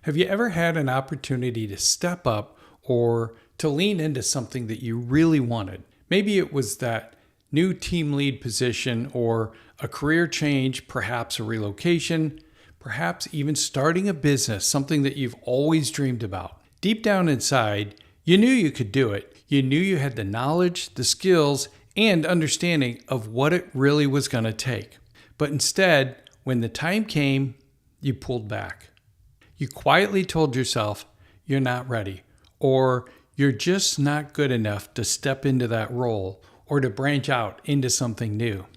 Have you ever had an opportunity to step up or to lean into something that you really wanted? Maybe it was that new team lead position or a career change, perhaps a relocation, perhaps even starting a business, something that you've always dreamed about. Deep down inside, you knew you could do it. You knew you had the knowledge, the skills, and understanding of what it really was going to take. But instead, when the time came, you pulled back. You quietly told yourself you're not ready, or you're just not good enough to step into that role or to branch out into something new.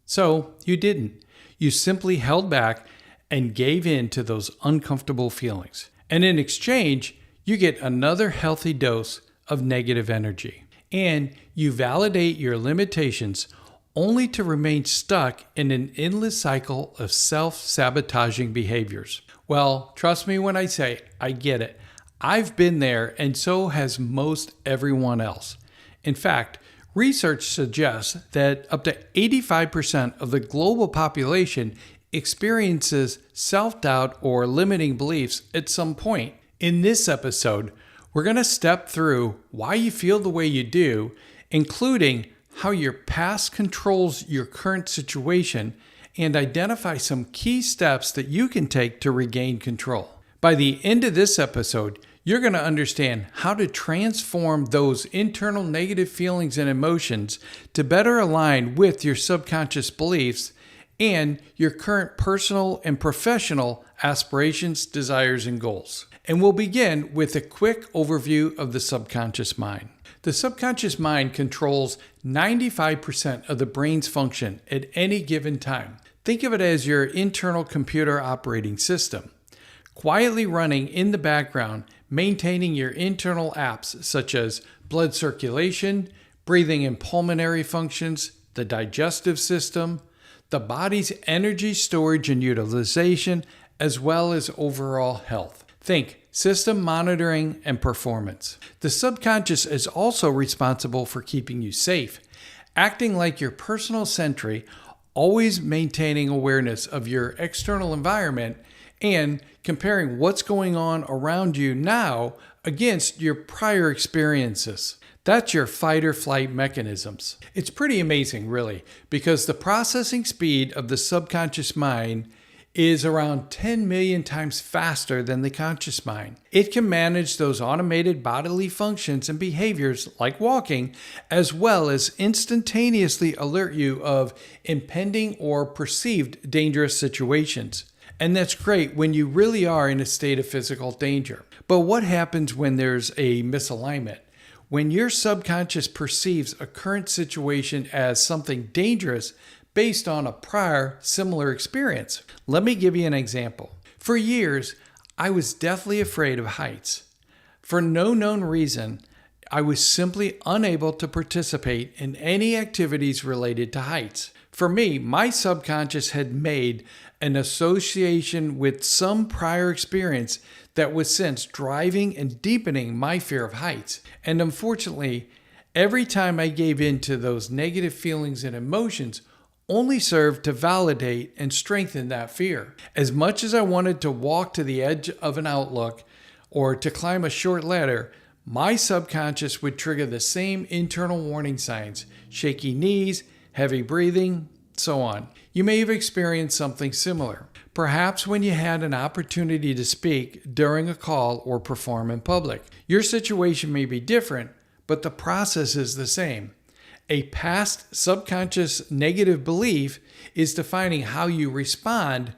So you didn't. You simply held back and gave in to those uncomfortable feelings. And in exchange, you get another healthy dose of negative energy. And you validate your limitations only to remain stuck in an endless cycle of self-sabotaging behaviors. Well, trust me when I say I get it. I've been there, and so has most everyone else. In fact, research suggests that up to 85% of the global population experiences self-doubt or limiting beliefs at some point. In this episode, we're going to step through why you feel the way you do, including how your past controls your current situation, and identify some key steps that you can take to regain control. By the end of this episode, you're going to understand how to transform those internal negative feelings and emotions to better align with your subconscious beliefs and your current personal and professional aspirations, desires, and goals. And we'll begin with a quick overview of the subconscious mind. The subconscious mind controls 95% of the brain's function at any given time. Think of it as your internal computer operating system, quietly running in the background, maintaining your internal apps such as blood circulation, breathing and pulmonary functions, the digestive system, the body's energy storage and utilization, as well as overall health. Think system monitoring and performance. The subconscious is also responsible for keeping you safe, acting like your personal sentry, always maintaining awareness of your external environment and comparing what's going on around you now against your prior experiences. That's your fight or flight mechanisms. It's pretty amazing, really, because the processing speed of the subconscious mind is around 10 million times faster than the conscious mind. It can manage those automated bodily functions and behaviors like walking, as well as instantaneously alert you of impending or perceived dangerous situations. And that's great when you really are in a state of physical danger. But what happens when there's a misalignment? When your subconscious perceives a current situation as something dangerous based on a prior similar experience. Let me give you an example. For years, I was deathly afraid of heights. For no known reason, I was simply unable to participate in any activities related to heights. For me, my subconscious had made an association with some prior experience that was since driving and deepening my fear of heights. And unfortunately, every time I gave in to those negative feelings and emotions, only served to validate and strengthen that fear. As much as I wanted to walk to the edge of an outlook or to climb a short ladder, my subconscious would trigger the same internal warning signs: shaky knees, heavy breathing, so on. You may have experienced something similar. Perhaps when you had an opportunity to speak during a call or perform in public. Your situation may be different, but the process is the same. A past subconscious negative belief is defining how you respond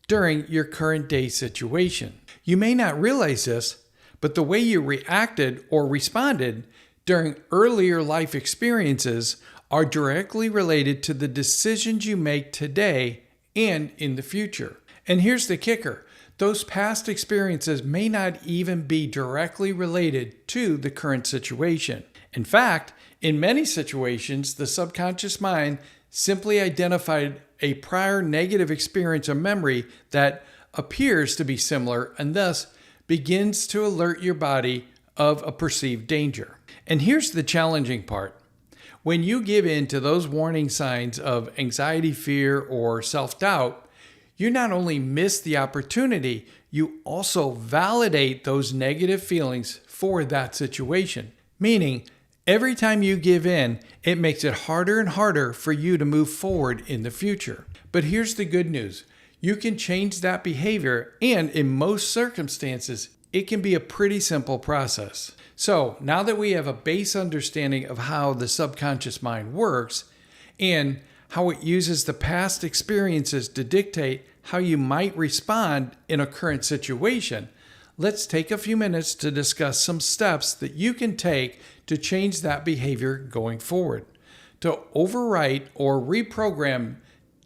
during your current day situation. You may not realize this, but the way you reacted or responded during earlier life experiences are directly related to the decisions you make today and in the future. And here's the kicker. Those past experiences may not even be directly related to the current situation. In fact, in many situations, the subconscious mind simply identified a prior negative experience or memory that appears to be similar and thus begins to alert your body of a perceived danger. And here's the challenging part. When you give in to those warning signs of anxiety, fear, or self-doubt, you not only miss the opportunity, you also validate those negative feelings for that situation. Meaning, every time you give in, it makes it harder and harder for you to move forward in the future. But here's the good news. You can change that behavior, and in most circumstances, it can be a pretty simple process. So now that we have a base understanding of how the subconscious mind works and how it uses the past experiences to dictate how you might respond in a current situation, let's take a few minutes to discuss some steps that you can take to change that behavior going forward, to overwrite or reprogram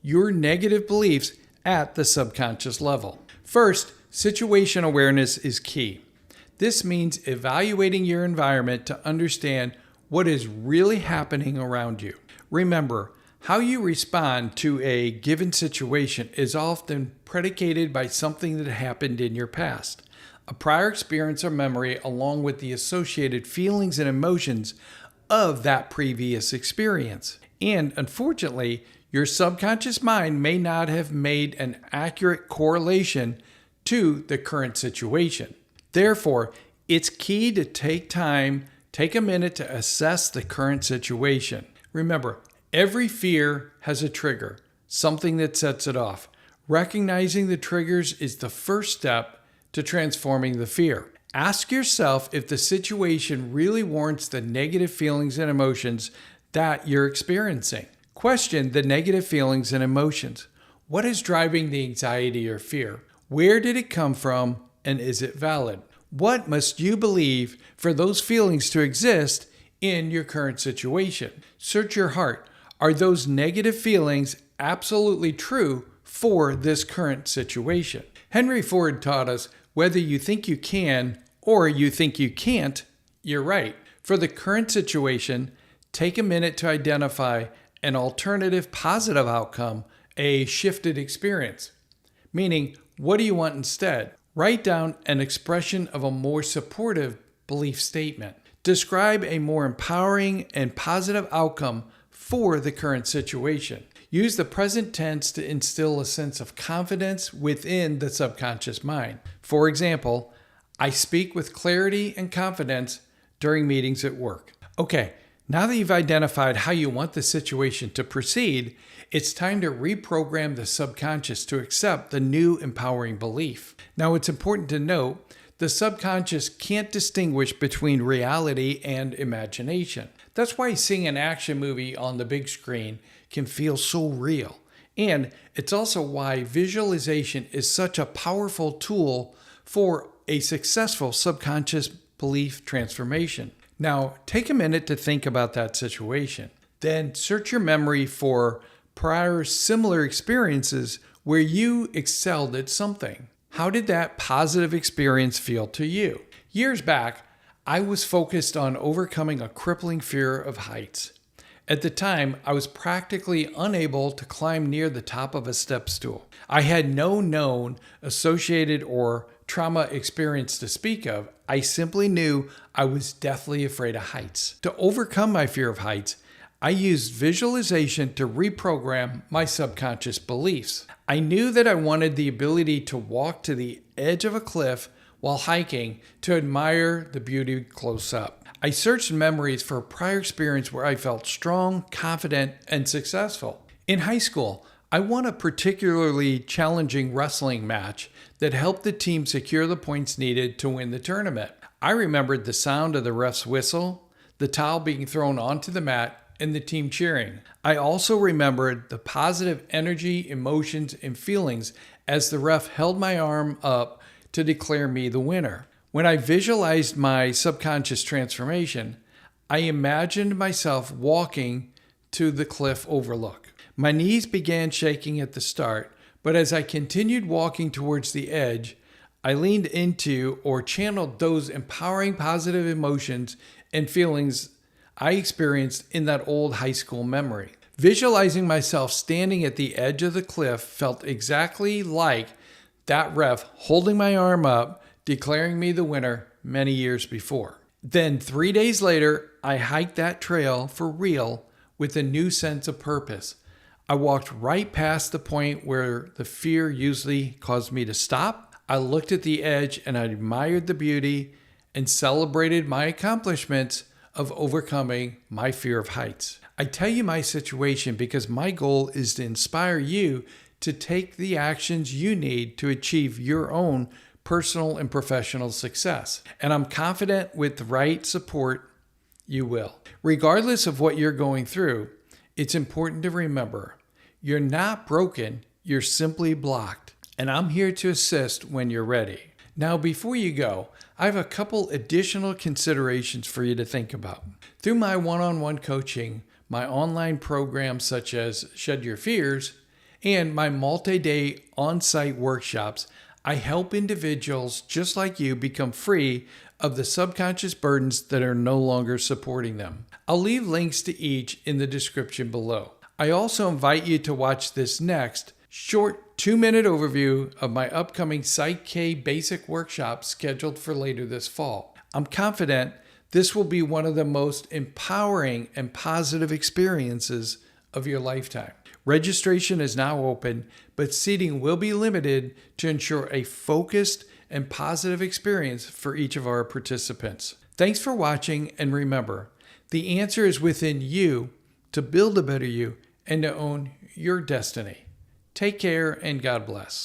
your negative beliefs at the subconscious level. First, situation awareness is key. This means evaluating your environment to understand what is really happening around you. Remember, how you respond to a given situation is often predicated by something that happened in your past, a prior experience or memory, along with the associated feelings and emotions of that previous experience. And unfortunately, your subconscious mind may not have made an accurate correlation to the current situation. Therefore, it's key to take a minute to assess the current situation. Remember, every fear has a trigger, something that sets it off. Recognizing the triggers is the first step to transforming the fear. Ask yourself if the situation really warrants the negative feelings and emotions that you're experiencing. Question the negative feelings and emotions. What is driving the anxiety or fear? Where did it come from, and is it valid? What must you believe for those feelings to exist in your current situation? Search your heart. Are those negative feelings absolutely true for this current situation? Henry Ford taught us whether you think you can or you think you can't, you're right. For the current situation, take a minute to identify an alternative positive outcome, a shifted experience. Meaning, what do you want instead? Write down an expression of a more supportive belief statement. Describe a more empowering and positive outcome for the current situation. Use the present tense to instill a sense of confidence within the subconscious mind. For example, I speak with clarity and confidence during meetings at work. Okay, now that you've identified how you want the situation to proceed, it's time to reprogram the subconscious to accept the new empowering belief. Now, it's important to note the subconscious can't distinguish between reality and imagination. That's why seeing an action movie on the big screen can feel so real. And it's also why visualization is such a powerful tool for a successful subconscious belief transformation. Now, take a minute to think about that situation. Then search your memory for prior similar experiences where you excelled at something. How did that positive experience feel to you? Years back, I was focused on overcoming a crippling fear of heights. At the time, I was practically unable to climb near the top of a step stool. I had no known associated or trauma experience to speak of. I simply knew I was deathly afraid of heights. To overcome my fear of heights, I used visualization to reprogram my subconscious beliefs. I knew that I wanted the ability to walk to the edge of a cliff while hiking to admire the beauty close up. I searched memories for a prior experience where I felt strong, confident, and successful. In high school, I won a particularly challenging wrestling match that helped the team secure the points needed to win the tournament. I remembered the sound of the ref's whistle, the towel being thrown onto the mat, and the team cheering. I also remembered the positive energy, emotions, and feelings as the ref held my arm up to declare me the winner. When I visualized my subconscious transformation, I imagined myself walking to the cliff overlook. My knees began shaking at the start, but as I continued walking towards the edge, I leaned into or channeled those empowering positive emotions and feelings I experienced in that old high school memory. Visualizing myself standing at the edge of the cliff felt exactly like that ref holding my arm up, declaring me the winner many years before. Then 3 days later, I hiked that trail for real with a new sense of purpose. I walked right past the point where the fear usually caused me to stop. I looked at the edge and I admired the beauty and celebrated my accomplishments of overcoming my fear of heights. I tell you my situation because my goal is to inspire you to take the actions you need to achieve your own personal and professional success. And I'm confident with the right support, you will. Regardless of what you're going through, it's important to remember you're not broken, you're simply blocked. And I'm here to assist when you're ready. Now, before you go, I have a couple additional considerations for you to think about. Through my one-on-one coaching, my online programs such as Shed Your Fears, and my multi-day on-site workshops, I help individuals just like you become free of the subconscious burdens that are no longer supporting them. I'll leave links to each in the description below. I also invite you to watch this next short 2-minute overview of my upcoming Psych-k basic workshop scheduled for later this fall. I'm confident this will be one of the most empowering and positive experiences of your lifetime. Registration is now open, but seating will be limited to ensure a focused and positive experience for each of our participants. Thanks for watching, and remember, the answer is within you to build a better you and to own your destiny. Take care and God bless.